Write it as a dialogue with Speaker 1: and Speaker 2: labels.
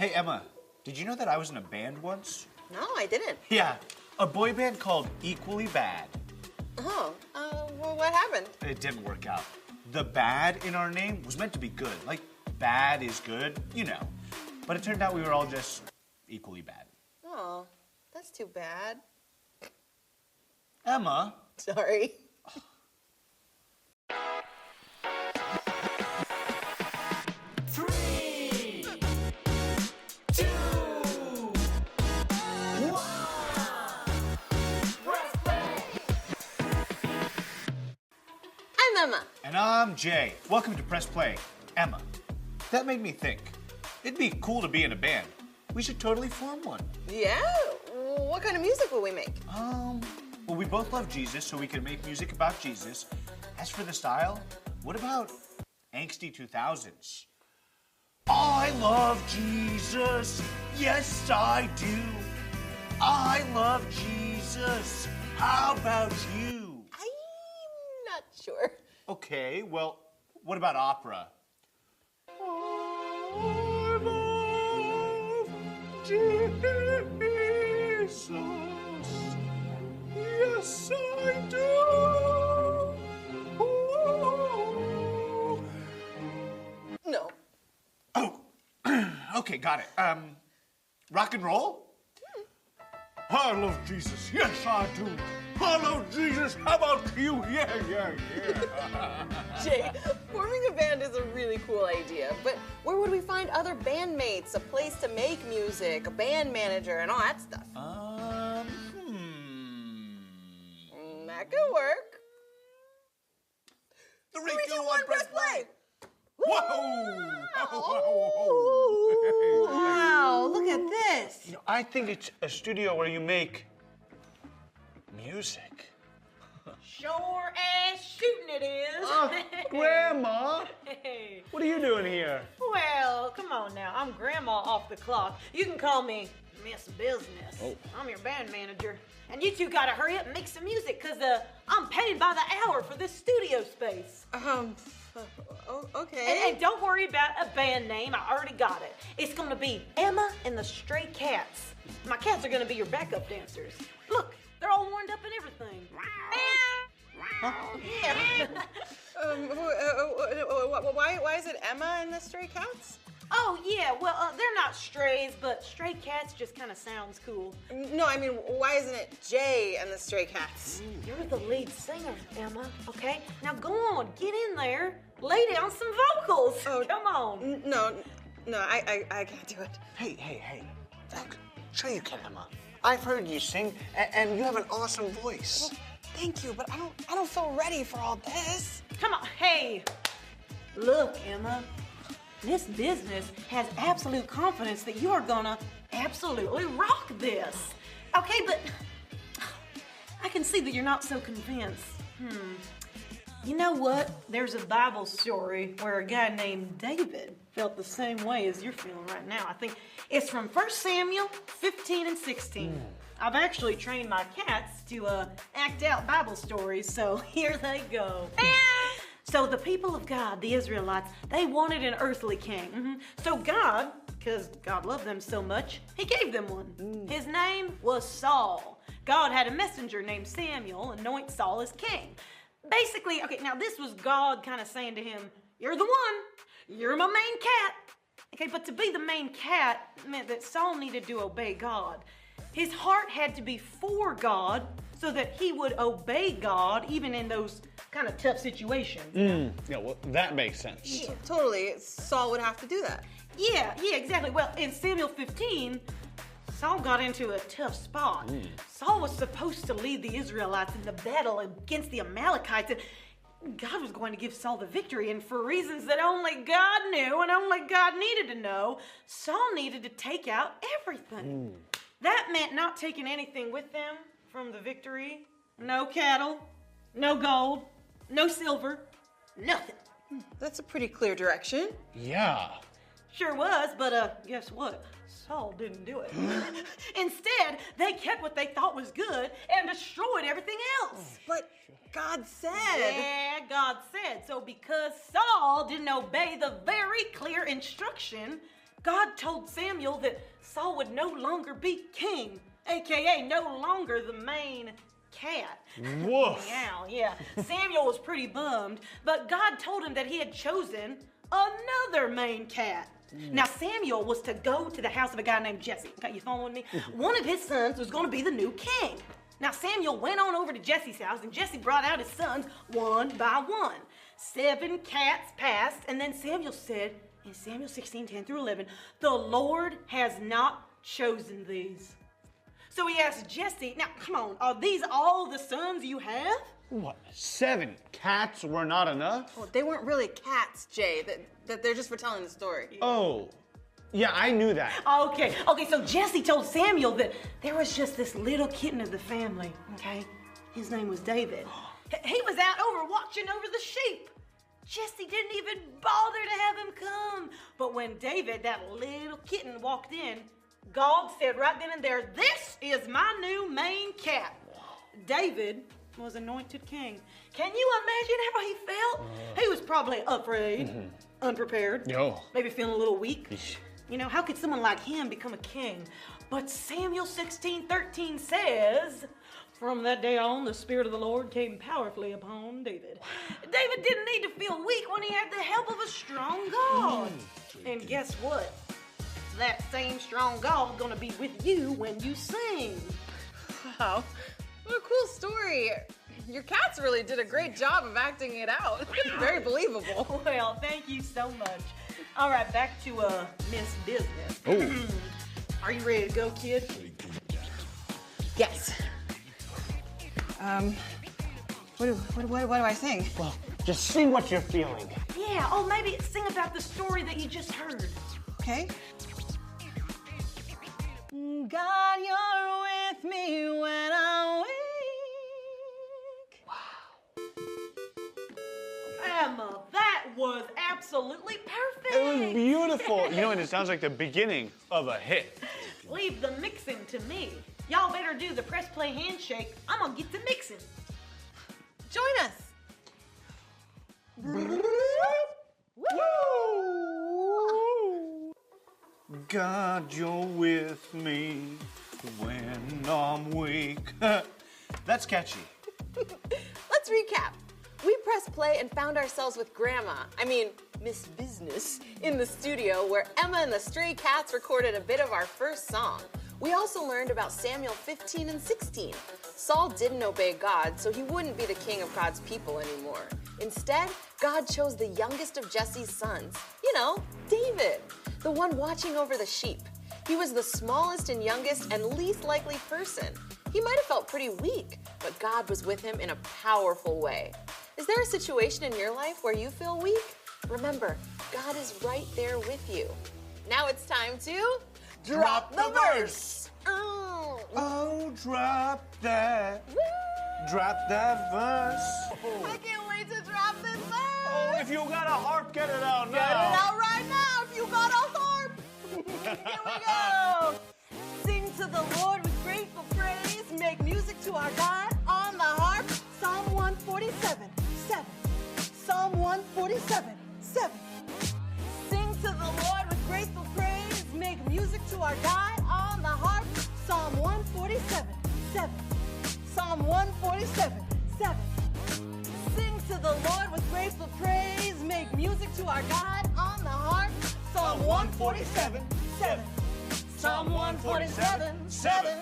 Speaker 1: Hey, Emma, did you know that I was in a band once?
Speaker 2: No, I didn't.
Speaker 1: Yeah, a boy band called Equally Bad.
Speaker 2: Oh, well, what happened?
Speaker 1: It didn't work out. The bad in our name was meant to be good. Like, bad is good, you know. But it turned out we were all just equally bad.
Speaker 2: Oh, that's too bad.
Speaker 1: Emma.
Speaker 2: Sorry. I'm Emma.
Speaker 1: And I'm Jay. Welcome to Press Play. Emma, that made me think. It'd be cool to be in a band. We should totally form one.
Speaker 2: Yeah? What kind of music will we make?
Speaker 1: Well, we both love Jesus, so we can make music about Jesus. As for the style, what about angsty 2000s? I love Jesus. Yes, I do. I love Jesus. How about you?
Speaker 2: I'm not sure.
Speaker 1: Okay, well, what about opera? I love Jesus. Yes, I do.
Speaker 2: No.
Speaker 1: Oh, okay, got it. Rock and roll? I love Jesus. Yes, I do. I love Jesus. How about you? Yeah.
Speaker 2: Jay, forming a band is a really cool idea, but where would we find other bandmates, a place to make music, a band manager, and all that stuff? That could work.
Speaker 1: The
Speaker 2: 3, 2, 1, press play.
Speaker 1: Whoa!
Speaker 3: Wow, look at this.
Speaker 1: You know, I think it's a studio where you make music.
Speaker 3: Sure as shooting it is.
Speaker 1: Grandma,
Speaker 3: Hey.
Speaker 1: what are you doing here?
Speaker 3: Well, come on now. I'm Grandma off the clock. You can call me Miss Business.
Speaker 1: Oh.
Speaker 3: I'm your band manager. And you two gotta hurry up and make some music, cause I'm paid by the hour for this studio space.
Speaker 2: Okay.
Speaker 3: And don't worry about a band name. I already got it. It's gonna be Emma and the Stray Cats. My cats are gonna be your backup dancers. Look, they're all warmed up and everything.
Speaker 2: Why is it Emma and the Stray Cats?
Speaker 3: Oh yeah, well they're not strays, but Stray Cats just kind of sounds cool.
Speaker 2: No, I mean, why isn't it Jay and the Stray Cats?
Speaker 3: You're the lead singer, Emma. Okay, now go on, get in there, lay down some vocals.
Speaker 2: Oh,
Speaker 3: Come on.
Speaker 2: No, I can't do it.
Speaker 1: Hey. Look, sure you can, Emma. I've heard you sing, and you have an awesome voice.
Speaker 2: Thank you, but I don't feel ready for all this.
Speaker 3: Come on, hey. Look, Emma. This business has absolute confidence that you are gonna absolutely rock this. Okay, but I can see that you're not so convinced. You know what? There's a Bible story where a guy named David felt the same way as you're feeling right now. I think it's from 1 Samuel 15 and 16. I've actually trained my cats to act out Bible stories, so here they go. So the people of God, the Israelites, they wanted an earthly king. So God, because God loved them so much, he gave them one. His name was Saul. God had a messenger named Samuel anoint Saul as king. Basically, okay, now this was God kind of saying to him, you're the one. You're my main cat. Okay, but to be the main cat meant that Saul needed to obey God. His heart had to be for God so that he would obey God even in those kind of tough situations.
Speaker 1: Yeah, well, that makes sense.
Speaker 2: Yeah, totally. Saul would have to do that.
Speaker 3: Yeah, exactly. Well, in Samuel 15, Saul got into a tough spot. Saul was supposed to lead the Israelites in the battle against the Amalekites, and God was going to give Saul the victory, and for reasons that only God knew and only God needed to know, Saul needed to take out everything. That meant not taking anything with them from the victory. No cattle, no gold, no silver, nothing.
Speaker 2: That's a pretty clear direction.
Speaker 1: Yeah.
Speaker 3: Sure was, but guess what? Saul didn't do it. Instead, they kept what they thought was good and destroyed everything else.
Speaker 2: But God said.
Speaker 3: Yeah, God said. So because Saul didn't obey the very clear instruction, God told Samuel that Saul would no longer be king, aka no longer the main cat.
Speaker 1: Woof.
Speaker 3: Yeah. Samuel was pretty bummed, but God told him that he had chosen another main cat. Now, Samuel was to go to the house of a guy named Jesse. Okay, you following me? One of his sons was going to be the new king. Now, Samuel went on over to Jesse's house, and Jesse brought out his sons one by one. 7 cats passed, and then Samuel said, in Samuel 16:10-11, the Lord has not chosen these. So he asked Jesse, now, come on, are these all the sons you have?
Speaker 1: What, 7 cats were not enough?
Speaker 2: Well, they weren't really cats, Jay. That they're just for telling the story.
Speaker 1: Oh, yeah, I knew that.
Speaker 3: Okay, so Jesse told Samuel that there was just this little kitten of the family, okay? His name was David. He was out over watching over the sheep. Jesse didn't even bother to have him come. But when David, that little kitten, walked in, God said right then and there, this is my new main cat. David was anointed king. Can you imagine how he felt? He was probably afraid, unprepared, maybe feeling a little weak. You know, how could someone like him become a king? But Samuel 16:13 says, from that day on, the Spirit of the Lord came powerfully upon David. David didn't need to feel weak when he had the help of a strong God. And guess what? That same strong God is gonna be with you when you sing.
Speaker 2: Wow, what a cool story. Your cats really did a great job of acting it out. Very believable.
Speaker 3: Well, thank you so much. All right, back to Miss Business.
Speaker 1: Oh.
Speaker 3: Are you ready to go, kid?
Speaker 2: Yes. What do I sing?
Speaker 1: Well, just sing what you're feeling.
Speaker 3: Yeah, oh, maybe sing about the story that you just heard.
Speaker 2: Okay. God, you're with me when I'm weak.
Speaker 3: Emma, that was absolutely perfect.
Speaker 1: It was beautiful. You know, and it sounds like the beginning of a hit.
Speaker 3: Leave the mixing to me. Y'all better do the press play handshake. I'm gonna get to mixing.
Speaker 2: Join us.
Speaker 1: God, you're with me when I'm weak. That's catchy.
Speaker 2: Let's recap. We pressed play and found ourselves with Miss Business, in the studio where Emma and the Stray Cats recorded a bit of our first song. We also learned about Samuel 15 and 16. Saul didn't obey God, so he wouldn't be the king of God's people anymore. Instead, God chose the youngest of Jesse's sons, David, the one watching over the sheep. He was the smallest and youngest and least likely person. He might have felt pretty weak, but God was with him in a powerful way. Is there a situation in your life where you feel weak? Remember, God is right there with you. Now it's time to drop the verse.
Speaker 1: Oh, drop that. Woo! Drop that verse.
Speaker 2: I can't wait to drop this verse.
Speaker 1: Oh, if you got a harp, get it out now.
Speaker 2: Get it out right now if you got a harp. Here we go. Sing to the Lord with grateful praise. Make music to our God on the harp. Psalm 147, 7. Psalm 147, 7. Sing to the Lord with grateful praise. Make music to our God on the harp. Psalm 147, 7. Psalm 147, 7. Sing to the Lord with grateful praise. Make music to our God on the harp. Psalm 147, 7. Psalm 147, 7.